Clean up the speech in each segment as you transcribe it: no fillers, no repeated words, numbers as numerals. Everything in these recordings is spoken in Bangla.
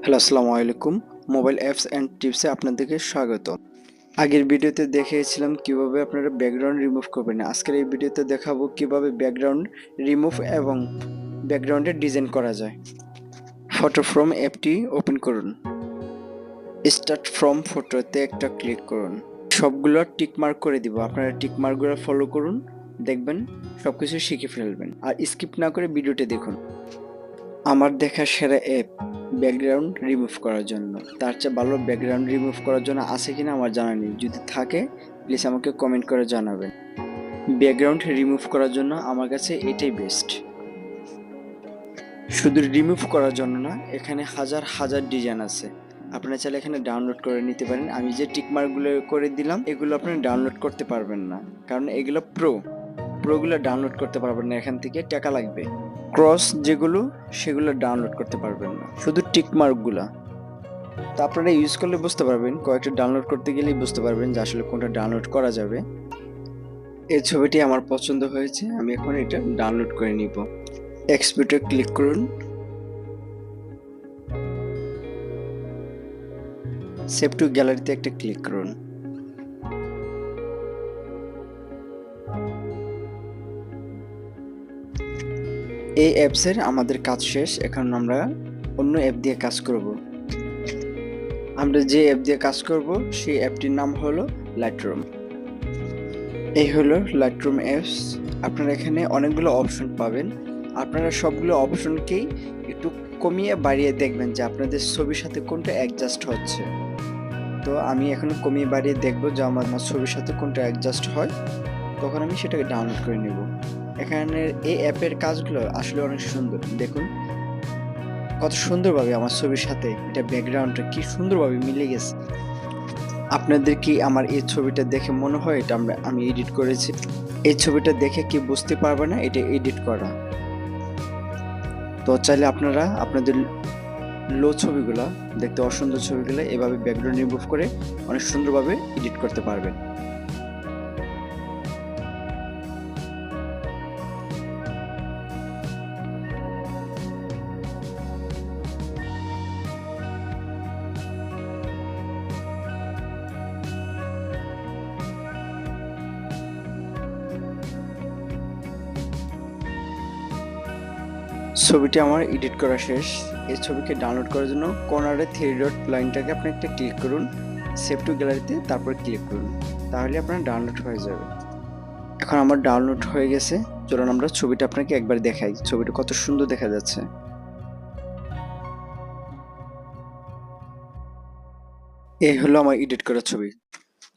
হ্যালো, আসসালামু আলাইকুম। মোবাইল অ্যাপস অ্যান্ড টিপসে আপনাদেরকে স্বাগত। আগের ভিডিওতে দেখিয়েছিলাম কিভাবে আপনারা ব্যাকগ্রাউন্ড রিমুভ করবেন। আজকের এই ভিডিওতে দেখাবো কিভাবে ব্যাকগ্রাউন্ড রিমুভ এবং ব্যাকগ্রাউন্ডের ডিজাইন করা যায়। ফটো ফ্রম অ্যাপটি ওপেন করুন। স্টার্ট ফ্রম ফটোতে একটা ক্লিক করুন। সবগুলো টিক মার্ক করে দিব। আপনারা টিক মার্কগুলো ফলো করুন, দেখবেন সবকিছু শিখে ফেলবেন। আর স্কিপ না করে ভিডিওটি দেখুন। আমার দেখা সেরা অ্যাপ ব্যাকগ্রাউন্ড রিমুভ করার জন্য। তার চেয়ে ভালো ব্যাকগ্রাউন্ড রিমুভ করার জন্য আছে কিনা আমার জানা নেই। যদি থাকে প্লিজ আমাকে কমেন্ট করে জানাবেন। ব্যাকগ্রাউন্ড রিমুভ করার জন্য আমার কাছে এটাই বেস্ট। শুধু রিমুভ করার জন্য না, এখানে হাজার হাজার ডিজাইন আছে। আপনারা চাইলে এখানে ডাউনলোড করে নিতে পারেন। আমি যে টিকমার্কগুলো করে দিলাম এগুলো আপনি ডাউনলোড করতে পারবেন না, কারণ এগুলো প্রোগুলো ডাউনলোড করতে পারবেন না, এখান থেকে টাকা লাগবে। ক্রস যেগুলো সেগুলো ডাউনলোড করতে পারবেন না, শুধু টিকমার্কগুলা। তো আপনারা ইউজ করলে বুঝতে পারবেন, কয়েকটা ডাউনলোড করতে গেলেই বুঝতে পারবেন যে আসলে কোনটা ডাউনলোড করা যাবে। এই ছবিটি আমার পছন্দ হয়েছে, আমি এখন এটা ডাউনলোড করে নিব। এক্সপোর্টে ক্লিক করুন, সেভ টু গ্যালারিতে একটা ক্লিক করুন। এই অ্যাপসের আমাদের কাজ শেষ, এখন আমরা অন্য অ্যাপ দিয়ে কাজ করব। আমরা যে অ্যাপ দিয়ে কাজ করব সেই অ্যাপটির নাম হলো লাইটরুম। এই হলো লাইটরুম অ্যাপস। আপনারা এখানে অনেকগুলো অপশন পাবেন। আপনারা সবগুলো অপশনকেই একটু কমিয়ে বাড়িয়ে দেখবেন যে আপনাদের ছবির সাথে কোনটা অ্যাডজাস্ট হচ্ছে। তো আমি এখন কমিয়ে বাড়িয়ে দেখব যে আমার ছবির সাথে কোনটা অ্যাডজাস্ট হয়, তখন আমি সেটাকে ডাউনলোড করে নেব। এখানে এই অ্যাপের কাজগুলো আসলে অনেক সুন্দর। দেখুন কত সুন্দরভাবে আমার ছবির সাথে এটা ব্যাকগ্রাউন্ডটা কি সুন্দরভাবে মিলে গেছে। আপনাদের কি আমার এই ছবিটা দেখে মনে হয় এটা আমি এডিট করেছি? এই ছবিটা দেখে কি বুঝতে পারবে না এটা এডিট করা? তো চাইলে আপনারা আপনাদের লো ছবিগুলা, দেখতে অসুন্দর ছবিগুলো এভাবে ব্যাকগ্রাউন্ড রিমুভ করে অনেক সুন্দরভাবে এডিট করতে পারবেন। ছবিটি আমার এডিট করা শেষ। এই ছবিকে ডাউনলোড করার জন্য কর্নারে থ্রি ডট লাইনটাকে আপনি একটা ক্লিক করুন, সেভ টু গ্যালারিতে তারপর ক্লিক করুন, তাহলে আপনার ডাউনলোড হয়ে যাবে। এখন আমার ডাউনলোড হয়ে গেছে। চলুন আমরা ছবিটা আপনাকে একবার দেখাই, ছবিটা কত সুন্দর দেখা যাচ্ছে। এই হলো আমার এডিট করা ছবি।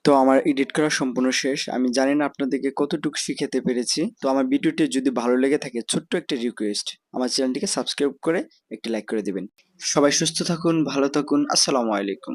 তো আমার এডিট করা সম্পূর্ণ শেষ। আমি জানি না আপনাদেরকে কতটুকু শিখাতে পেরেছি। তো আমার ভিডিওটি যদি ভালো লেগে থাকে ছোট্ট একটা রিকোয়েস্ট, আমার চ্যানেলটিকে সাবস্ক্রাইব করে একটি লাইক করে দিবেন। সবাই সুস্থ থাকুন, ভালো থাকুন। আসসালামু আলাইকুম।